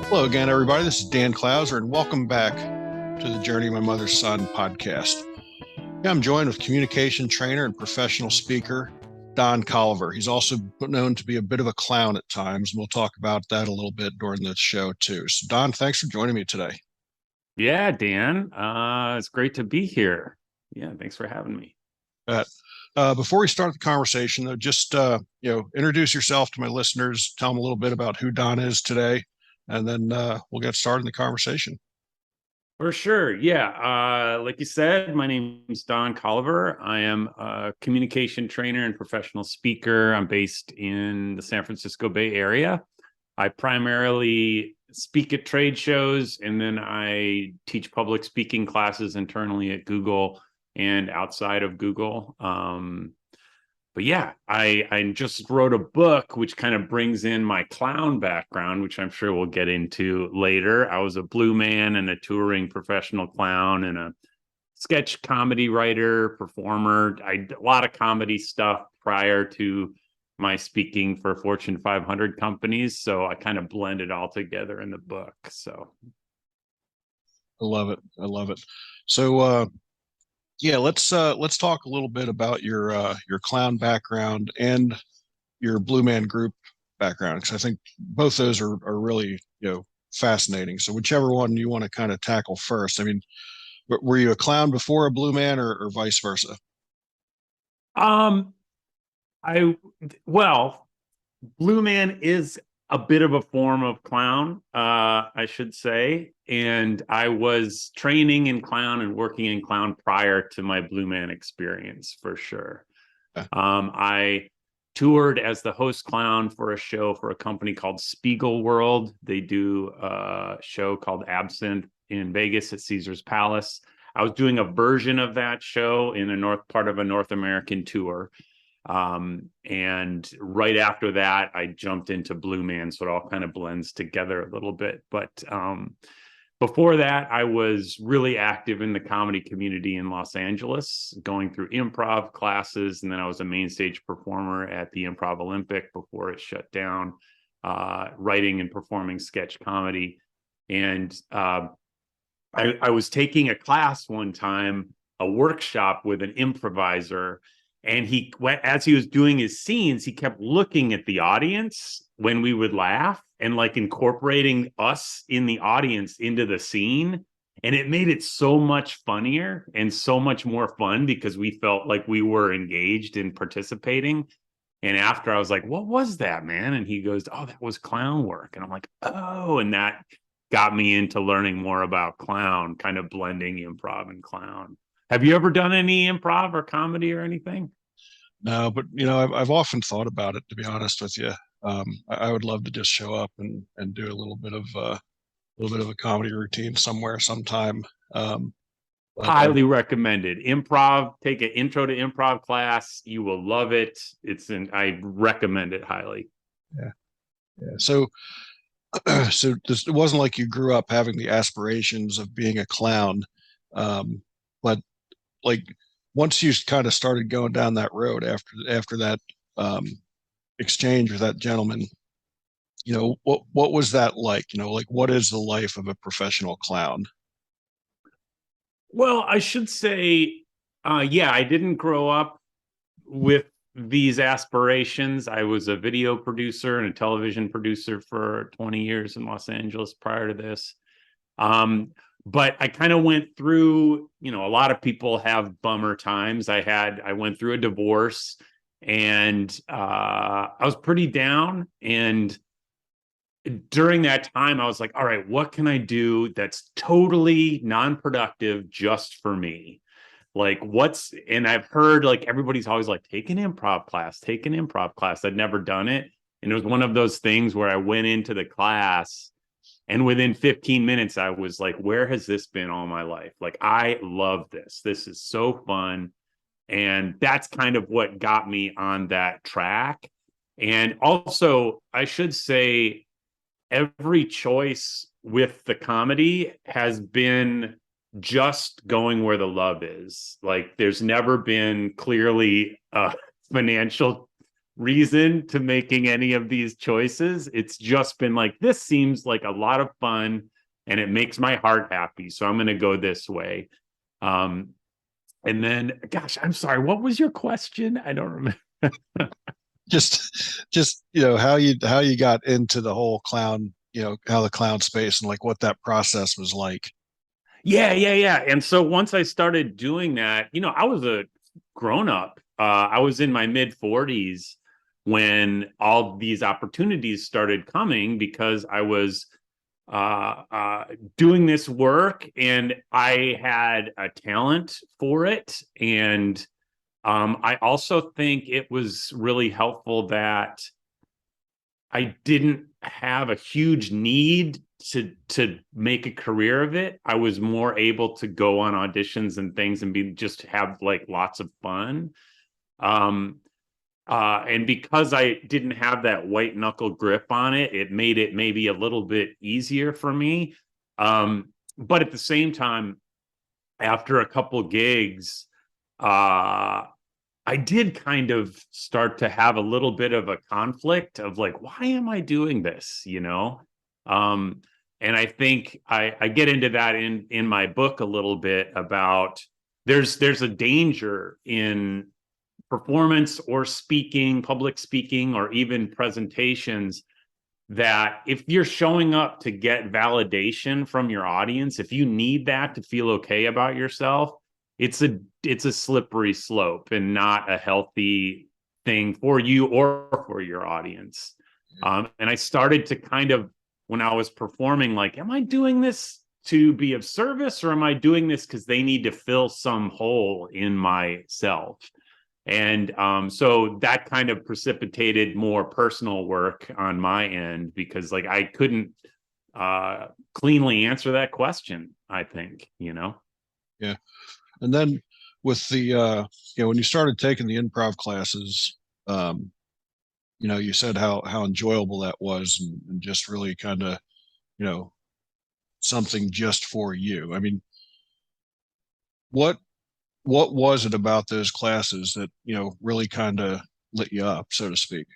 Hello again, everybody. This is Dan Clouser, and welcome back to the Journey of My Mother's Son podcast. Yeah, I'm joined with communication trainer and professional speaker, Don Colliver. He's also known to be a bit of a clown at times, and we'll talk about that a little bit during the show, too. So, Don, thanks for joining me today. Yeah, Dan, it's great to be here. Yeah, thanks for having me. Before we start the conversation, though, just introduce yourself to my listeners. Tell them a little bit about who Don is today, and then we'll get started in the conversation. For sure. Yeah. Like you said, my name is Don Coliver. I am a communication trainer and professional speaker. I'm based in the San Francisco Bay Area. I primarily speak at trade shows, and then I teach public speaking classes internally at Google and outside of Google. But yeah, I just wrote a book which kind of brings in my clown background, which I'm sure we'll get into later. I was a blue man and a touring professional clown and a sketch comedy writer, performer. I did a lot of comedy stuff prior to my speaking for Fortune 500 companies. So I kind of blend it all together in the book. So I love it. I love it. So, yeah, let's talk a little bit about your clown background and your Blue Man Group background, because I think both those are really fascinating. So whichever one you want to kind of tackle first. I mean, were you a clown before a Blue Man, or vice versa? um I well, Blue Man is a bit of a form of clown, I should say. And I was training in clown and working in clown prior to my Blue Man experience, for sure. Yeah. I toured as the host clown for a show for a company called Spiegelworld. They do a show called Absinthe in Vegas at Caesar's Palace. I was doing a version of that show in a part of a North American tour. And right after that, I jumped into Blue Man. So it all kind of blends together a little bit. But before that, I was really active in the comedy community in Los Angeles, going through improv classes. And then I was a main stage performer at the Improv Olympic before it shut down, writing and performing sketch comedy. And I was taking a class one time, a workshop with an improviser. And as he was doing his scenes, he kept looking at the audience when we would laugh and like incorporating us in the audience into the scene. And it made it so much funnier and so much more fun because we felt like we were engaged in participating. And after I was like, what was that, man? And he goes, oh, that was clown work. And I'm like, oh, and that got me into learning more about clown, kind of blending improv and clown. Have you ever done any improv or comedy or anything? No, but I've often thought about it, to be honest with you. I would love to just show up and do a little bit of a comedy routine somewhere sometime. But Highly recommended. Improv, take an intro to improv class. You will love it. I recommend it highly. yeah, yeah. So, it wasn't like you grew up having the aspirations of being a clown, but like once you kind of started going down that road after that um, exchange with that gentleman, what was that like? Like what is the life of a professional clown? Well, I should say, yeah, I didn't grow up with these aspirations. I was a video producer and a television producer for 20 years in Los Angeles prior to this. But I kind of went through, a lot of people have bummer times. I went through a divorce and I was pretty down. And during that time, I was like, all right, what can I do that's totally non-productive just for me? Like and I've heard like everybody's always like, take an improv class, take an improv class. I'd never done it. And it was one of those things where I went into the class and within 15 minutes, I was like, where has this been all my life? Like, I love this. This is so fun. And that's kind of what got me on that track. And also, I should say, every choice with the comedy has been just going where the love is. Like, there's never been clearly a financial reason to making any of these choices. It's just been like, this seems like a lot of fun and it makes my heart happy. So I'm going to go this way. And then, gosh, I'm sorry. What was your question? I don't remember. Just how you got into the whole clown, how the clown space and like what that process was like. Yeah. And so once I started doing that, I was a grown up. I was in my mid 40s when all these opportunities started coming because I was doing this work and I had a talent for it. And I also think it was really helpful that I didn't have a huge need to make a career of it. I was more able to go on auditions and things and just have like lots of fun. And because I didn't have that white knuckle grip on it, it made it maybe a little bit easier for me. But at the same time, after a couple gigs, I did kind of start to have a little bit of a conflict of like, why am I doing this? And I think I get into that in my book a little bit about there's a danger in performance or speaking, public speaking, or even presentations that if you're showing up to get validation from your audience, if you need that to feel okay about yourself, it's a slippery slope and not a healthy thing for you or for your audience. And I started to kind of, when I was performing, like, am I doing this to be of service or am I doing this because they need to fill some hole in myself? And so that kind of precipitated more personal work on my end because like I couldn't cleanly answer that question, I think, Yeah. And then with the when you started taking the improv classes, you said how enjoyable that was and just really kind of, you know, something just for you. I mean, what what was it about those classes that, really kind of lit you up, so to speak?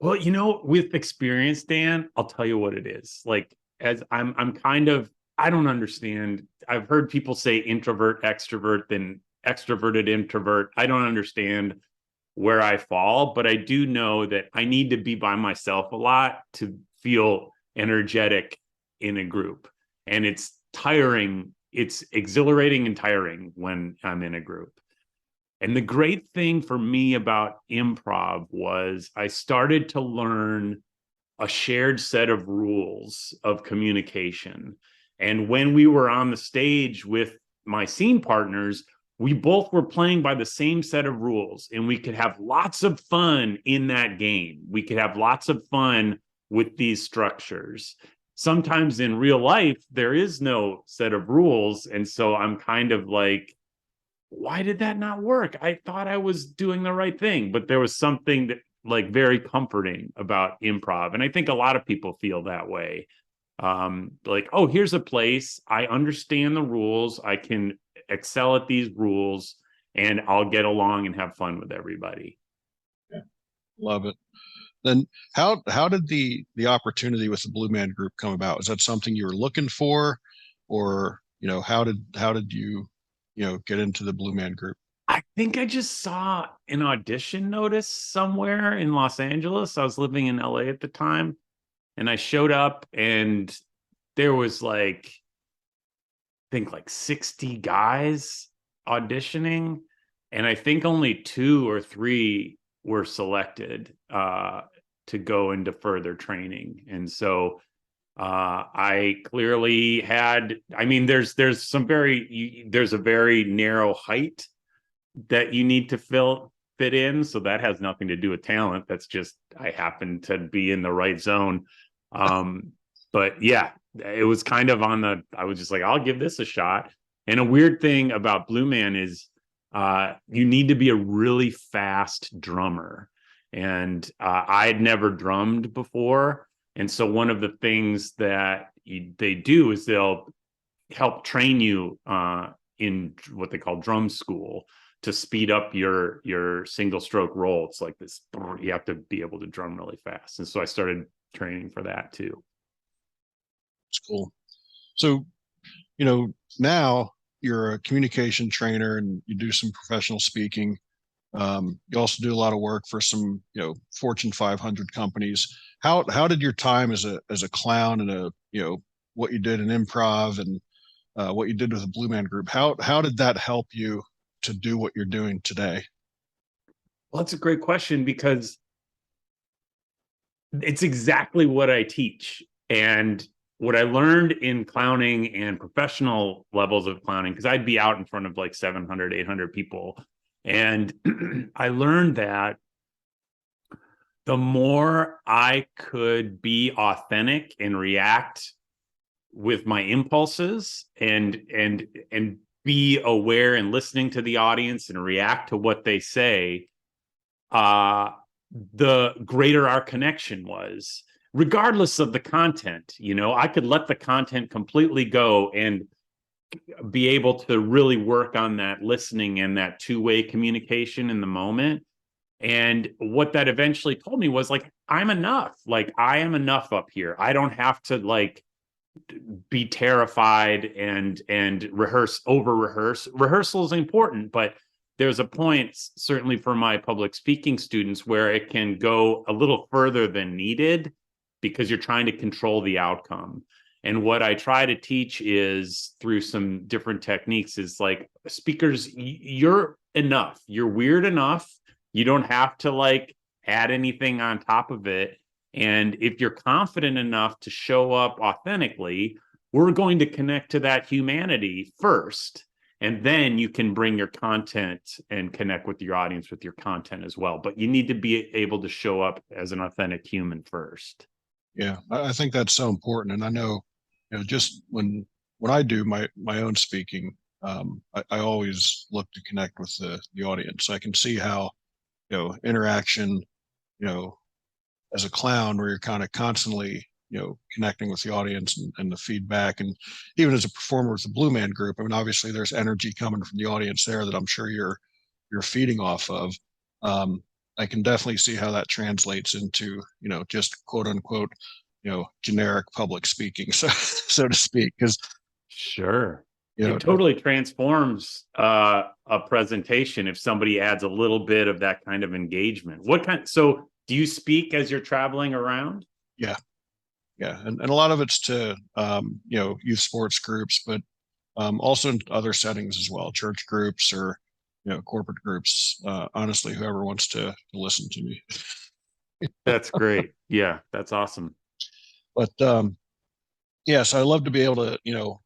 Well, with experience, Dan, I'll tell you what it is. Like, as I'm kind of, I don't understand. I've heard people say introvert, extrovert, then extroverted introvert. I don't understand where I fall, but I do know that I need to be by myself a lot to feel energetic in a group. And it's tiring. It's exhilarating and tiring when I'm in a group. And the great thing for me about improv was I started to learn a shared set of rules of communication. And when we were on the stage with my scene partners, we both were playing by the same set of rules, and we could have lots of fun in that game. We could have lots of fun with these structures. Sometimes in real life, there is no set of rules. And so I'm kind of like, why did that not work? I thought I was doing the right thing, but there was something that like very comforting about improv. And I think a lot of people feel that way. Like, oh, here's a place. I understand the rules. I can excel at these rules and I'll get along and have fun with everybody. Yeah, love it. Then how did the opportunity with the Blue Man Group come about? Is that something you were looking for, or how did you get into the Blue Man Group? I think I just saw an audition notice somewhere in Los Angeles. I was living in LA at the time, and I showed up and there was like, I think like 60 guys auditioning, and I think only 2 or 3 were selected to go into further training. And so I clearly had, I mean, there's there's a very narrow height that you need to fit in. So that has nothing to do with talent. That's just, I happen to be in the right zone. But yeah, it was kind of I was just like, I'll give this a shot. And a weird thing about Blue Man is you need to be a really fast drummer. And I had never drummed before. And so one of the things that they do is they'll help train you in what they call drum school. to speed up your single stroke roll. It's like this, you have to be able to drum really fast. And so I started training for that too. It's cool. So, now you're a communication trainer and you do some professional speaking. You also do a lot of work for some, Fortune 500 companies. How did your time as a clown and what you did in improv and what you did with the Blue Man Group, how did that help you to do what you're doing today? Well, that's a great question because it's exactly what I teach. And what I learned in clowning and professional levels of clowning, because I'd be out in front of like 700, 800 people. And I learned that the more I could be authentic and react with my impulses and be aware and listening to the audience and react to what they say, the greater our connection was, regardless of the content. I could let the content completely go and be able to really work on that listening and that two-way communication in the moment. And what that eventually told me was like, I'm enough. Like, I am enough up here. I don't have to like be terrified and over rehearse. Rehearsal is important, but there's a point, certainly for my public speaking students, where it can go a little further than needed because you're trying to control the outcome. And what I try to teach is, through some different techniques, is like, speakers, you're enough. You're weird enough. You don't have to like add anything on top of it. And if you're confident enough to show up authentically, we're going to connect to that humanity first. And then you can bring your content and connect with your audience with your content as well. But you need to be able to show up as an authentic human first. Yeah, I think that's so important. And I know, just when I do my own speaking, I always look to connect with the audience. I can see how, interaction, as a clown, where you're kind of constantly, connecting with the audience and the feedback. And even as a performer with the Blue Man Group, I mean, obviously there's energy coming from the audience there that I'm sure you're feeding off of. I can definitely see how that translates into, just quote unquote, generic public speaking, so to speak. Because sure, it totally transforms a presentation if somebody adds a little bit of that kind of engagement. So do you speak as you're traveling around? Yeah. And a lot of it's to, youth sports groups, but also in other settings as well, church groups or, corporate groups. Honestly, whoever wants to listen to me. That's great. Yeah, that's awesome. But yeah, so I love to be able to,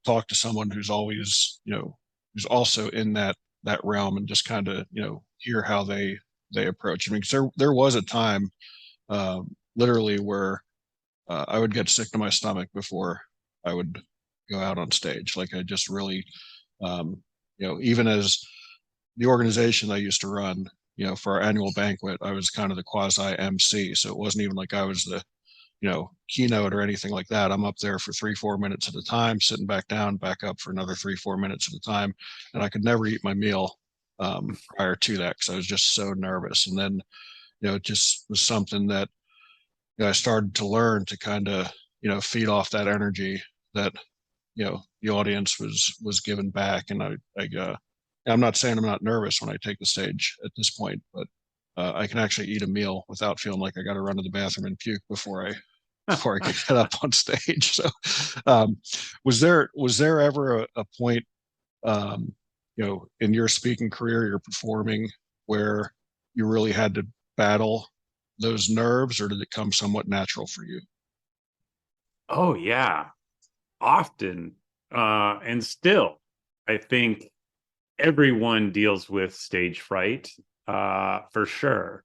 talk to someone who's always, who's also in that realm and just kind of, hear how they approach. I mean, 'cause there was a time, literally, where I would get sick to my stomach before I would go out on stage. Like, I just really, even as the organization I used to run, for our annual banquet, I was kind of the quasi MC. So it wasn't even like I was the, keynote or anything like that. I'm up there for 3-4 minutes at a time, sitting back down, back up for another 3-4 minutes at a time. And I could never eat my meal prior to that because I was just so nervous. And then, it just was something that, I started to learn to kind of, feed off that energy that, the audience was given back. And I'm not saying I'm not nervous when I take the stage at this point, but I can actually eat a meal without feeling like I got to run to the bathroom and puke before I get up on stage. So, was there ever a point, in your speaking career, your performing, where you really had to battle those nerves, or did it come somewhat natural for you? Oh yeah, often. And still, I think everyone deals with stage fright, for sure.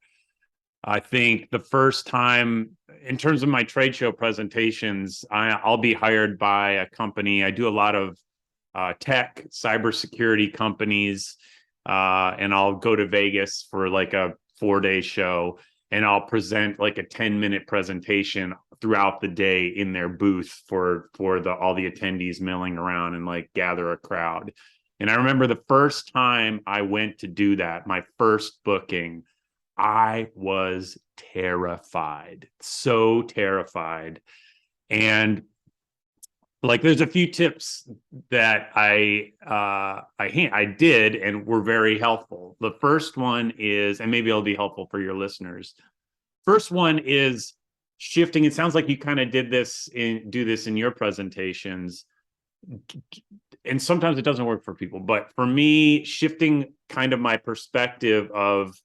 I think the first time, in terms of my trade show presentations, I'll be hired by a company. I do a lot of tech, cybersecurity companies, and I'll go to Vegas for like a 4-day show, and I'll present like a 10-minute presentation throughout the day in their booth for all the attendees milling around and like gather a crowd. And I remember the first time I went to do that, my first booking, I was terrified, so terrified. And like, there's a few tips that I did and were very helpful. The first one is, and maybe it'll be helpful for your listeners. First one is shifting. It sounds like you kind of do this in your presentations, and sometimes it doesn't work for people. But for me, shifting kind of my perspective of,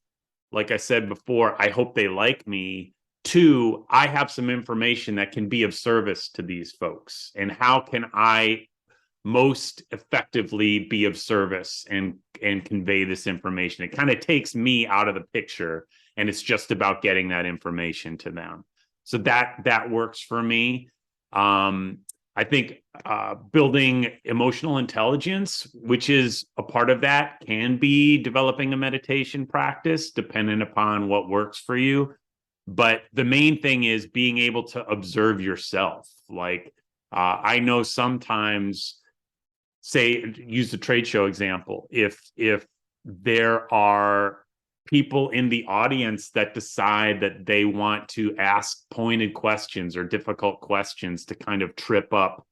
like I said before, I hope they like me, to I have some information that can be of service to these folks. And how can I most effectively be of service and convey this information? It kind of takes me out of the picture, and it's just about getting that information to them. So that works for me. I think building emotional intelligence, which is a part of that, can be developing a meditation practice, depending upon what works for you. But the main thing is being able to observe yourself. Like, I know sometimes, say, use the trade show example. If there are people in the audience that decide that they want to ask pointed questions or difficult questions to kind of trip up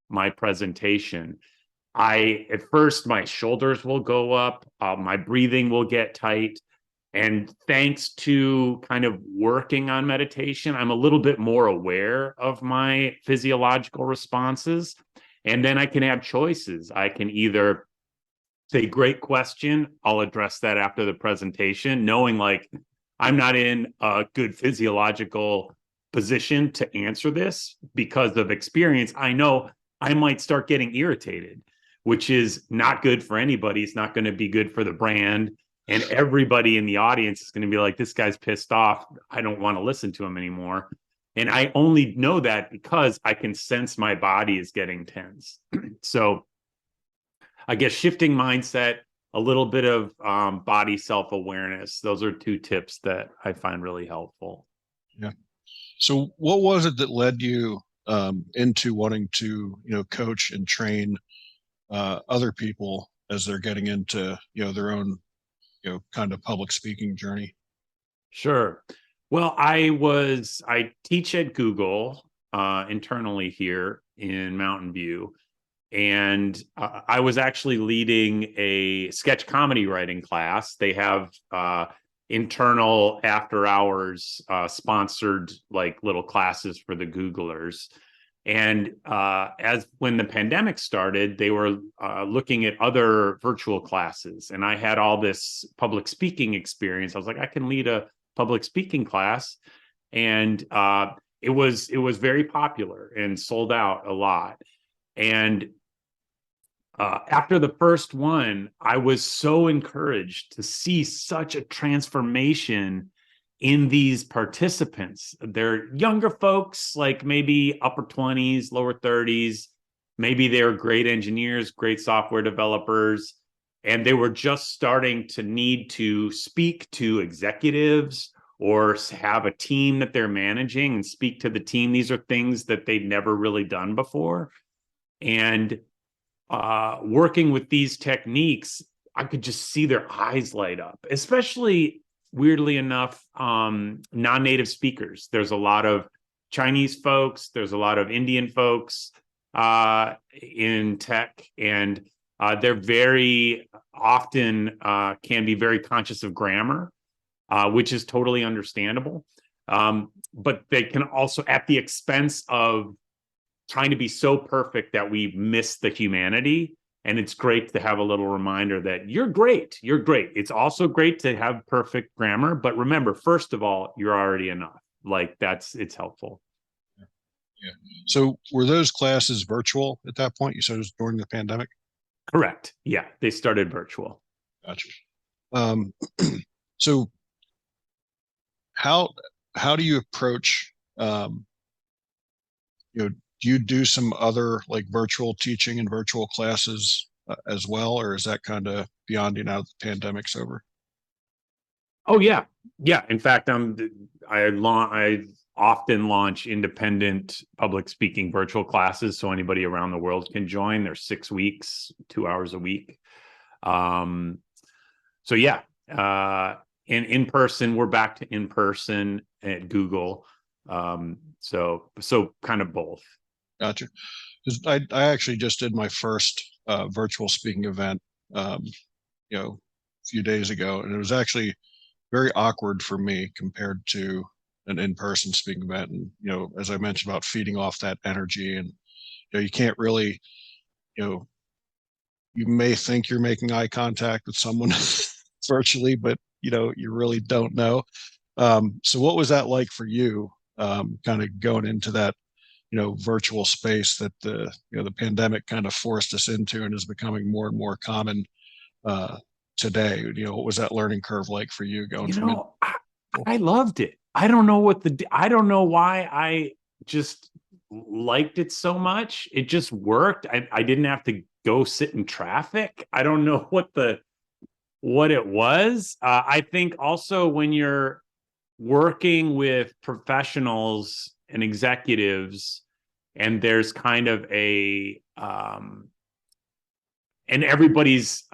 my presentation, at first, my shoulders will go up, my breathing will get tight. And thanks to kind of working on meditation, I'm a little bit more aware of my physiological responses. And then I can have choices. I can either say, great question, I'll address that after the presentation, knowing like I'm not in a good physiological position to answer this because of experience. I know I might start getting irritated, which is not good for anybody. It's not going to be good for the brand. And everybody in the audience is going to be like, this guy's pissed off. I don't want to listen to him anymore. And I only know that because I can sense my body is getting tense. So I guess shifting mindset, a little bit of body self-awareness. Those are two tips that I find really helpful. Yeah. So what was it that led you into wanting to, coach and train other people as they're getting into, their own, kind of public speaking journey? Sure. Well, I teach at Google internally here in Mountain View. And I was actually leading a sketch comedy writing class. They have internal after hours sponsored like little classes for the Googlers. And as when the pandemic started, they were looking at other virtual classes. And I had all this public speaking experience. I was like, I can lead a public speaking class. And it was very popular and sold out a lot. And after the first one, I was so encouraged to see such a transformation in these participants. They're younger folks, like maybe upper 20s, lower 30s. Maybe they're great engineers, great software developers, and they were just starting to need to speak to executives or have a team that they're managing and speak to the team. These are things that they'd never really done before. And working with these techniques, I could just see their eyes light up, especially, weirdly enough, non-native speakers. There's a lot of Chinese folks, there's a lot of Indian folks in tech, and they're very often can be very conscious of grammar, which is totally understandable. But they can also, at the expense of trying to be so perfect that we miss the humanity. And it's great to have a little reminder that you're great. You're great. It's also great to have perfect grammar. But remember, first of all, you're already enough. Like it's helpful. Yeah. So were those classes virtual at that point? You said it was during the pandemic? Correct. Yeah. They started virtual. Gotcha. So how do you approach, do you do some other like virtual teaching and virtual classes as well, or is that kind of beyond you now that the pandemic's over? Oh yeah, yeah. In fact, I often launch independent public speaking virtual classes so anybody around the world can join. They're 6 weeks, 2 hours a week. So yeah, in person, we're back to in person at Google. So kind of both. Gotcha. 'Cause I actually just did my first virtual speaking event, um, a few days ago, and it was actually very awkward for me compared to an in-person speaking event. And as I mentioned about feeding off that energy, and you can't really, you know, you may think you're making eye contact with someone virtually, but you really don't know. So what was that like for you, kind of going into that virtual space that the pandemic kind of forced us into and is becoming more and more common uh, today? What was that learning curve like for you going from it? I loved it. I don't know I don't know why I just liked it so much. It just worked. I didn't have to go sit in traffic. I don't know what it was. I think also when you're working with professionals and executives, and there's kind of and everybody's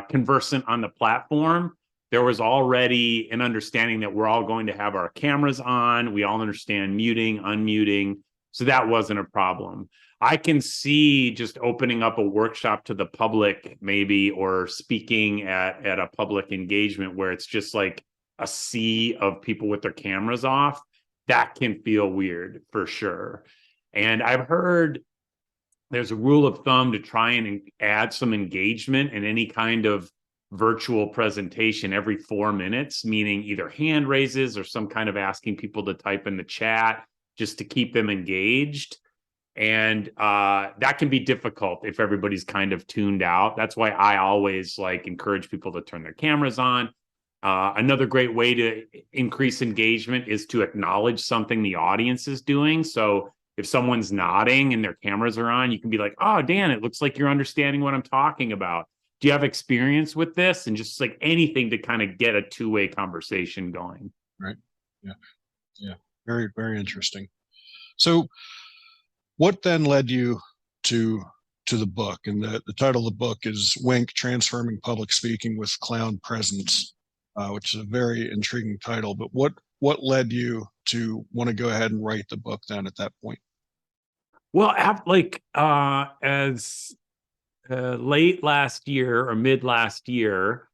conversant on the platform, there was already an understanding that we're all going to have our cameras on. We all understand muting, unmuting. So that wasn't a problem. I can see just opening up a workshop to the public, maybe, or speaking at a public engagement where it's just like a sea of people with their cameras off. That can feel weird for sure. And I've heard there's a rule of thumb to try and add some engagement in any kind of virtual presentation every 4 minutes, meaning either hand raises or some kind of asking people to type in the chat just to keep them engaged. And that can be difficult if everybody's kind of tuned out. That's why I always encourage people to turn their cameras on. Another great way to increase engagement is to acknowledge something the audience is doing. So if someone's nodding and their cameras are on, you can be like, "Oh, Dan, it looks like you're understanding what I'm talking about. Do you have experience with this?" And just anything to kind of get a two-way conversation going. Right. Yeah. Yeah. Very, very interesting. So what then led you to the book? And the title of the book is Wink: Transforming Public Speaking with Clown Presence, which is a very intriguing title. But what led you to want to go ahead and write the book then at that point? Well, as late last year or mid last year,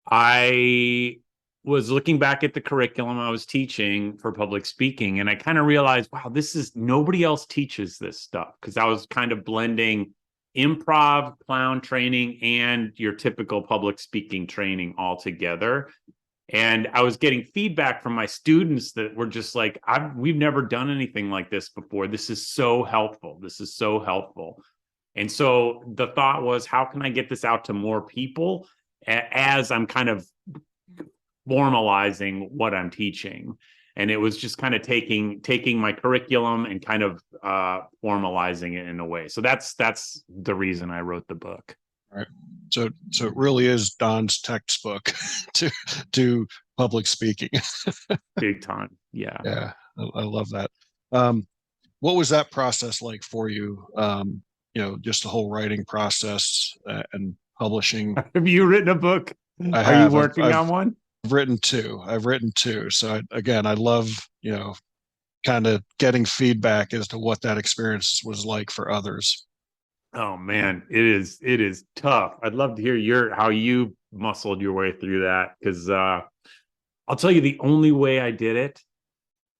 I was looking back at the curriculum I was teaching for public speaking, and I kind of realized, wow, nobody else teaches this stuff, because I was kind of blending improv, clown training, and your typical public speaking training all together. And I was getting feedback from my students that were just like, we've never done anything like this before. This is so helpful. This is so helpful. And so the thought was, how can I get this out to more people as I'm kind of formalizing what I'm teaching? And it was just kind of taking my curriculum and kind of formalizing it in a way. So that's the reason I wrote the book. Right. So it really is Don's textbook to public speaking. Big time. Yeah. Yeah, I love that. What was that process like for you? Just the whole writing process and publishing. Have you written a book? Are you working on one? I've written two. So I love, kind of getting feedback as to what that experience was like for others. Oh man, it is tough. I'd love to hear how you muscled your way through that, because I'll tell you, the only way I did it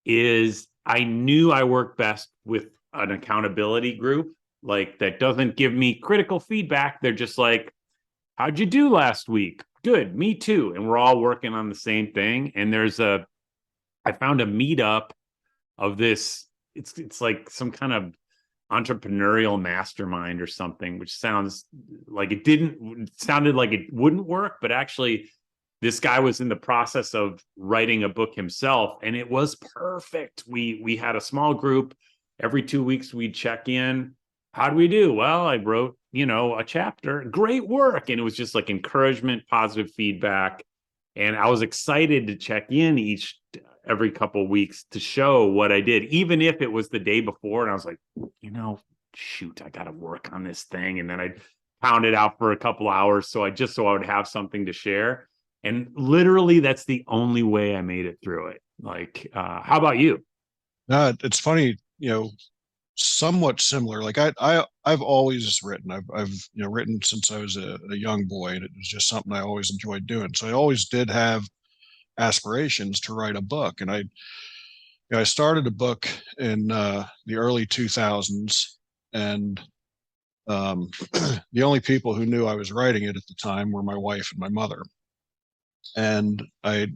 is I knew I work best with an accountability group, that doesn't give me critical feedback. They're just like, "How'd you do last week?" "Good, me too." And we're all working on the same thing. And I found a meetup of this. It's like some kind of entrepreneurial mastermind or something, which sounded like it wouldn't work, but actually this guy was in the process of writing a book himself, and it was perfect. We had a small group. Every 2 weeks we'd check in. "How do we do?" "Well, I wrote, a chapter." "Great work." And it was just encouragement, positive feedback. And I was excited to check in every couple of weeks to show what I did, even if it was the day before. And I was like, shoot, I got to work on this thing. And then I'd pound it out for a couple hours. So I would have something to share. And literally that's the only way I made it through it. Like, how about you? It's funny, somewhat similar. Like I've always written. I've written since I was a young boy, and it was just something I always enjoyed doing. So I always did have aspirations to write a book, and I started a book in the early 2000s, and um, the only people who knew I was writing it at the time were my wife and my mother. And I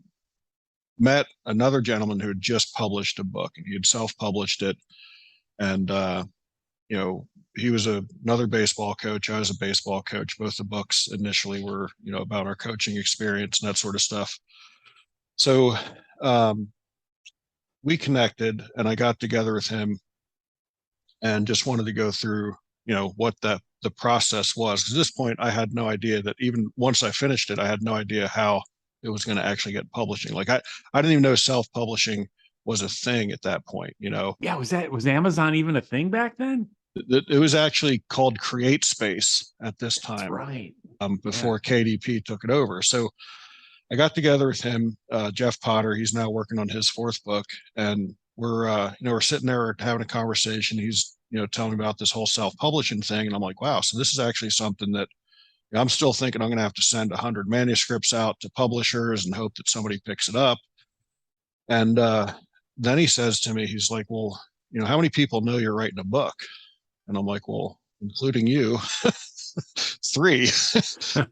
met another gentleman who had just published a book, and he had self-published it. And he was another baseball coach. I was a baseball coach. Both the books initially were, about our coaching experience and that sort of stuff. So um, we connected, and I got together with him and just wanted to go through, what the process was. Because at this point, I had no idea that even once I finished it, I had no idea how it was going to actually get publishing. Like I didn't even know self-publishing was a thing at that point. Yeah, was Amazon even a thing back then? It was actually called Create Space at this That's time, right. before KDP took it over. So I got together with him, Jeff Potter. He's now working on his fourth book, and we're sitting there having a conversation. He's, telling me about this whole self-publishing thing, and I'm like, wow. So this is actually something that I'm still thinking I'm going to have to send 100 manuscripts out to publishers and hope that somebody picks it up. And then he says to me, he's like, well, how many people know you're writing a book? And I'm like, well, including you, 3.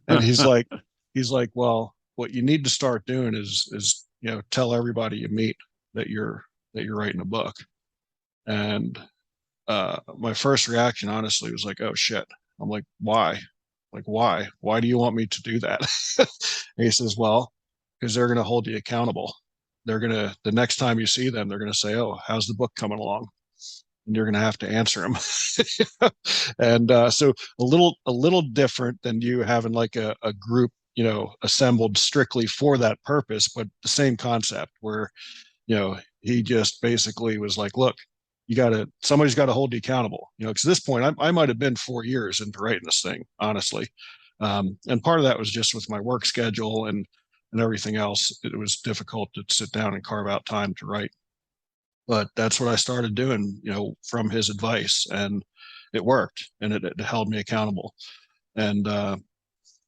And he's like, well, what you need to start doing is tell everybody you meet that you're writing a book. And my first reaction, honestly, was like, oh shit. I'm like, why? Like, why do you want me to do that? And he says, well, because they're going to hold you accountable. The next time you see them, they're going to say, oh, how's the book coming along? And you're going to have to answer them. And so a little different than you having like a group, assembled strictly for that purpose, but the same concept where, he just basically was like, look, somebody's got to hold you accountable, because at this point I might have been 4 years into writing this thing, honestly. And part of that was just with my work schedule and everything else. It was difficult to sit down and carve out time to write. But that's what I started doing, from his advice, and it worked, and it held me accountable. And I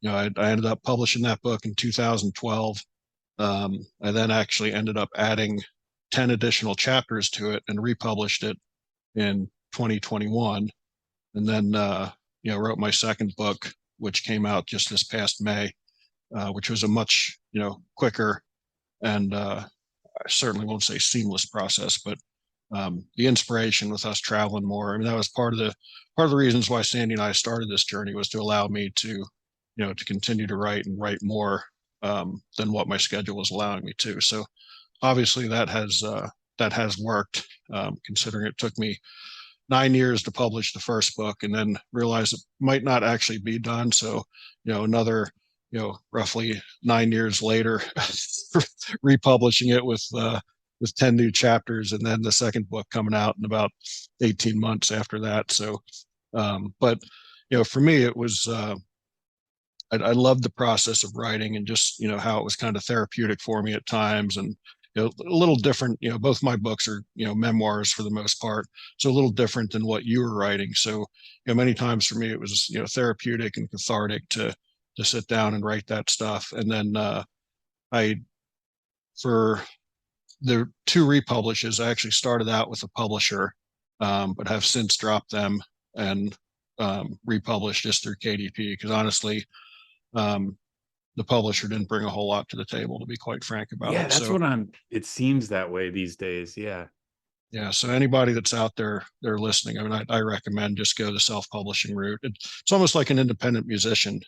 ended up publishing that book in 2012. I then actually ended up adding 10 additional chapters to it and republished it in 2021. And then wrote my second book, which came out just this past May, which was a much quicker and I certainly won't say seamless process, but the inspiration with us traveling more. I mean, that was part of the reasons why Sandy and I started this journey, was to allow me to, to continue to write and write more than what my schedule was allowing me to. So obviously that has worked, considering it took me 9 years to publish the first book, and then realized it might not actually be done. So, another, roughly 9 years later, republishing it with 10 new chapters, and then the second book coming out in about 18 months after that. So, but, for me, it was, I loved the process of writing, and just, how it was kind of therapeutic for me at times. And, a little different, both my books are, memoirs for the most part. So a little different than what you were writing. So, many times for me, it was, therapeutic and cathartic to sit down and write that stuff. And then for the 2 republishes, I actually started out with a publisher, but have since dropped them and republished just through KDP, because honestly, the publisher didn't bring a whole lot to the table, to be quite frank about Yeah, it. that's So what it seems that way these days. Yeah. yeah, so anybody that's out there, they're listening, I mean, I recommend just go the self-publishing route. It's almost like an independent musician,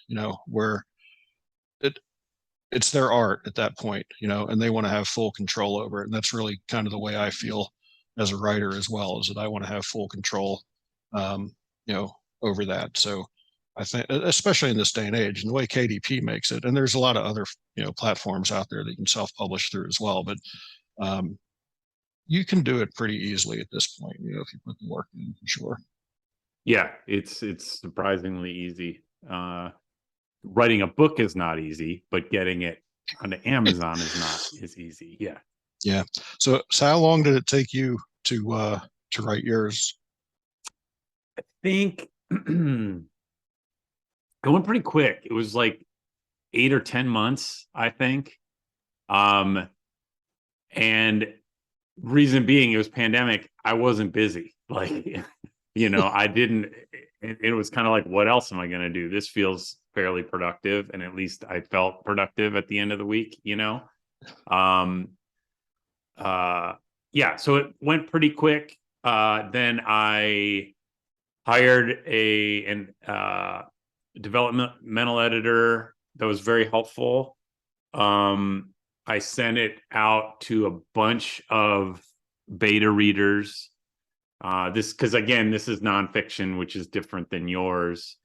where it it's their art at that point, and they want to have full control over it. And that's really kind of the way I feel as a writer as well, is that I want to have full control, um, over that. So I think, especially in this day and age, and the way KDP makes it, and there's a lot of other, platforms out there that you can self-publish through as well, but um, you can do it pretty easily at this point, if you put the work in, for sure. Yeah, it's surprisingly easy. Writing a book is not easy, but getting it onto Amazon is not as easy. Yeah. Yeah. So how long did it take you to write yours? I think it went pretty quick. It was like 8 or 10 months, I think. And reason being, it was pandemic. I wasn't busy. Like, I didn't, it was kind of like, what else am I going to do? This feels fairly productive. And at least I felt productive at the end of the week, Um, yeah, so it went pretty quick. Then I hired an developmental editor that was very helpful. I sent it out to a bunch of beta readers. Because again, this is nonfiction, which is different than yours,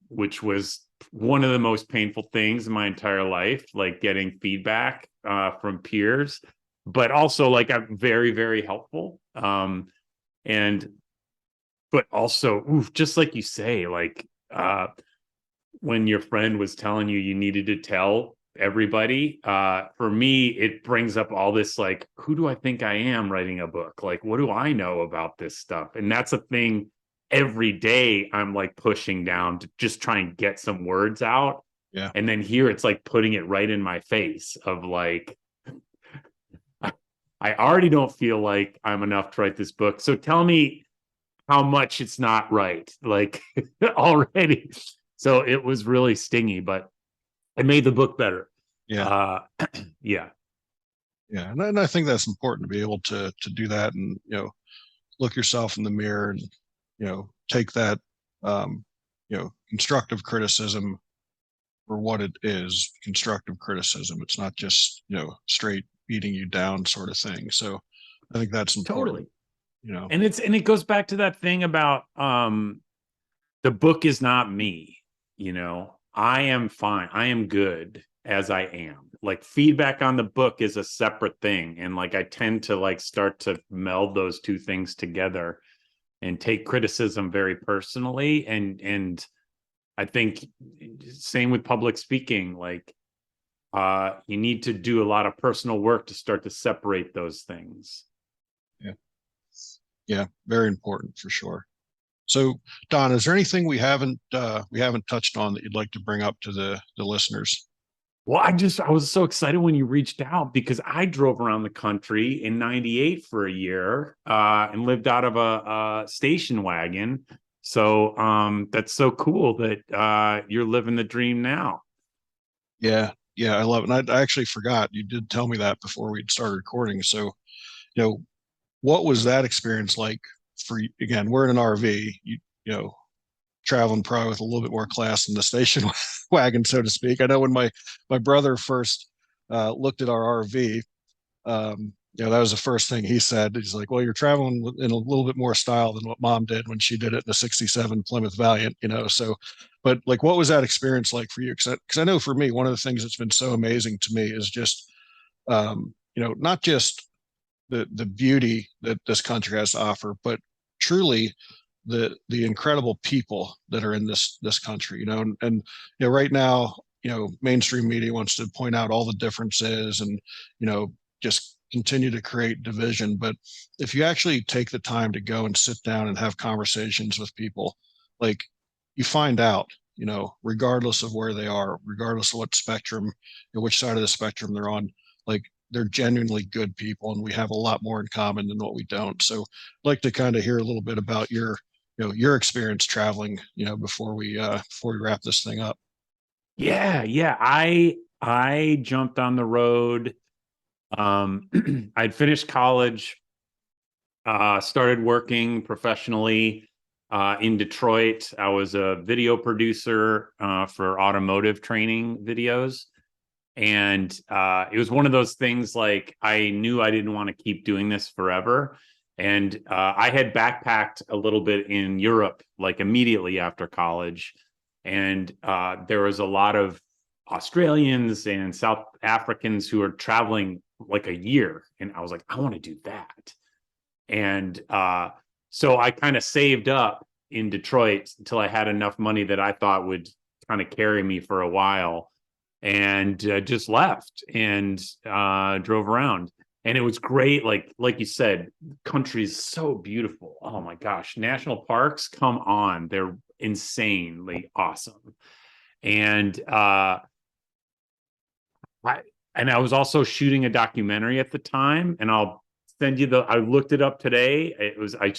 which was one of the most painful things in my entire life, like getting feedback from peers, but also like I'm very, very helpful. But also, just like you say, like when your friend was telling you needed to tell everybody, for me, it brings up all this, like, who do I think I am writing a book? Like, what do I know about this stuff? And that's a thing every day I'm like pushing down to just try and get some words out. Yeah. And then here it's like putting it right in my face of like, I already don't feel like I'm enough to write this book. So tell me how much it's not right, like already. So it was really stingy, but it made the book better. Yeah. Yeah. Yeah. And I think that's important to be able to do that and, look yourself in the mirror and, take that, constructive criticism for what it is, constructive criticism. It's not just, straight beating you down sort of thing. So I think that's important. Totally. And it goes back to that thing about the book is not me. I am fine. I am good as I am. Like feedback on the book is a separate thing. And like I tend to like start to meld those two things together and take criticism very personally. And I think same with public speaking, like you need to do a lot of personal work to start to separate those things. Yeah. Yeah. Very important for sure. So, Don, is there anything we haven't touched on that you'd like to bring up to the listeners? Well, I was so excited when you reached out because I drove around the country in '98 for a year and lived out of a station wagon. So that's so cool that you're living the dream now. Yeah, yeah, I love it. And I actually forgot you did tell me that before we'd started recording. So, you know, what was that experience like for you? Again, we're in an RV. You know, traveling probably with a little bit more class than the station wagon, so to speak. I know when my brother first looked at our RV, that was the first thing he said. He's like, "Well, you're traveling in a little bit more style than what Mom did when she did it in the '67 Plymouth Valiant." So, but like, what was that experience like for you? Because I know for me, one of the things that's been so amazing to me is just not just the beauty that this country has to offer, but truly the incredible people that are in this country. Right now, mainstream media wants to point out all the differences and just continue to create division. But if you actually take the time to go and sit down and have conversations with people, like you find out, regardless of where they are, regardless of what spectrum, which side of the spectrum they're on, like they're genuinely good people, and we have a lot more in common than what we don't. So I'd like to kind of hear a little bit about your experience traveling, before we wrap this thing up. Yeah. I jumped on the road. I'd finished college, started working professionally in Detroit. I was a video producer for automotive training videos. And it was one of those things like I knew I didn't want to keep doing this forever. And I had backpacked a little bit in Europe, like immediately after college. And there was a lot of Australians and South Africans who are traveling like a year. And I was like, I want to do that. And so I kind of saved up in Detroit until I had enough money that I thought would kind of carry me for a while, and just left and drove around. And it was great. Like you said, country is so beautiful. Oh my gosh. National parks, come on. They're insanely awesome. And I was also shooting a documentary at the time, and I'll send you I looked it up today. I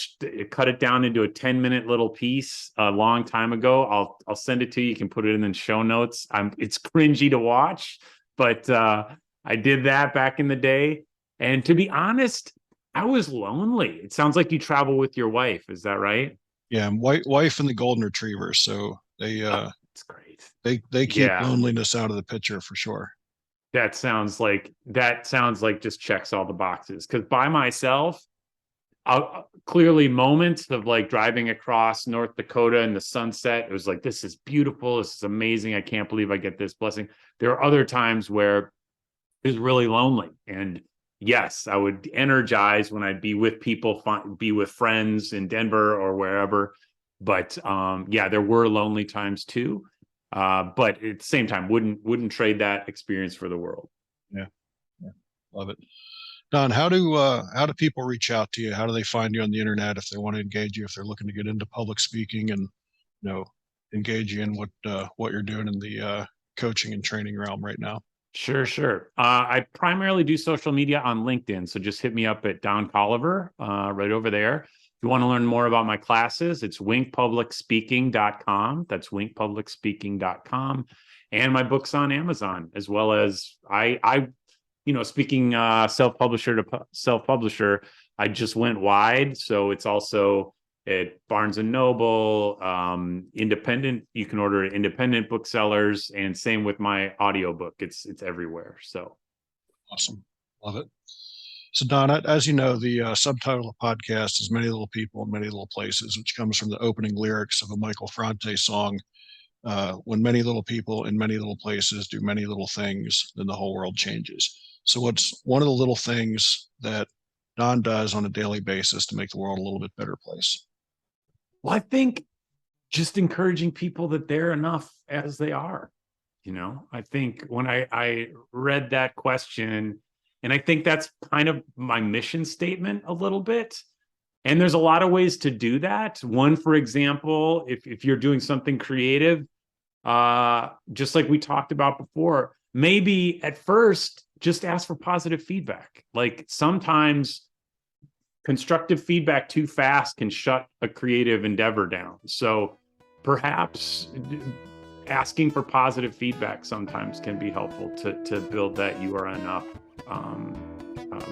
cut it down into a 10-minute little piece a long time ago. I'll send it to you. You can put it in the show notes. It's cringy to watch, but I did that back in the day. And to be honest, I was lonely. It sounds like you travel with your wife. Is that right? Yeah, wife and the golden retriever. So It's great. they keep loneliness out of the picture for sure. That sounds like just checks all the boxes. Because by myself, clearly moments of like driving across North Dakota in the sunset, it was like, this is beautiful. This is amazing. I can't believe I get this blessing. There are other times where it was really lonely. And yes, I would energize when I'd be with people, be with friends in Denver or wherever. But there were lonely times too. But at the same time, wouldn't trade that experience for the world. Yeah. Love it. Don, how do people reach out to you? How do they find you on the internet if they want to engage you, if they're looking to get into public speaking and engage you in what you're doing in the coaching and training realm right now? Sure. I primarily do social media on LinkedIn, so just hit me up at Don Colliver right over there. If you want to learn more about my classes, it's winkpublicspeaking.com. That's winkpublicspeaking.com. And my book's on Amazon, as well as I speaking self-publisher to self-publisher, I just went wide. So it's also at Barnes and Noble, independent. You can order at independent booksellers, and same with my audiobook. It's everywhere. So awesome. Love it. So Don, as you know, the subtitle of the podcast is Many Little People in Many Little Places, which comes from the opening lyrics of a Michael Franti song. When many little people in many little places do many little things, then the whole world changes. So what's one of the little things that Don does on a daily basis to make the world a little bit better place? Well, I think just encouraging people that they're enough as they are. I think when I read that question, and I think that's kind of my mission statement a little bit. And there's a lot of ways to do that. One, for example, if you're doing something creative, just like we talked about before, maybe at first just ask for positive feedback. Like sometimes constructive feedback too fast can shut a creative endeavor down. So perhaps asking for positive feedback sometimes can be helpful to build that you are enough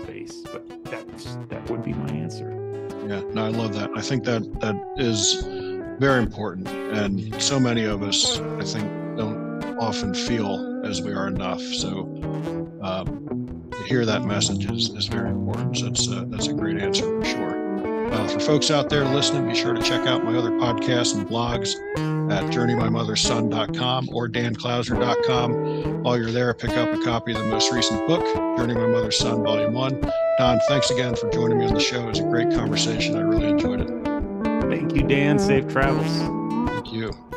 base. But that would be my answer. Yeah, no, I love that. I think that is very important. And so many of us, I think, don't often feel as we are enough. So to hear that message is very important. So that's a great answer for sure. For folks out there listening, be sure to check out my other podcasts and blogs at journeymymotherson.com or danclouser.com. While you're there, pick up a copy of the most recent book, Journey My Mother's Son, Volume 1. Don, thanks again for joining me on the show. It was a great conversation. I really enjoyed it. Thank you, Dan. Safe travels. Thank you.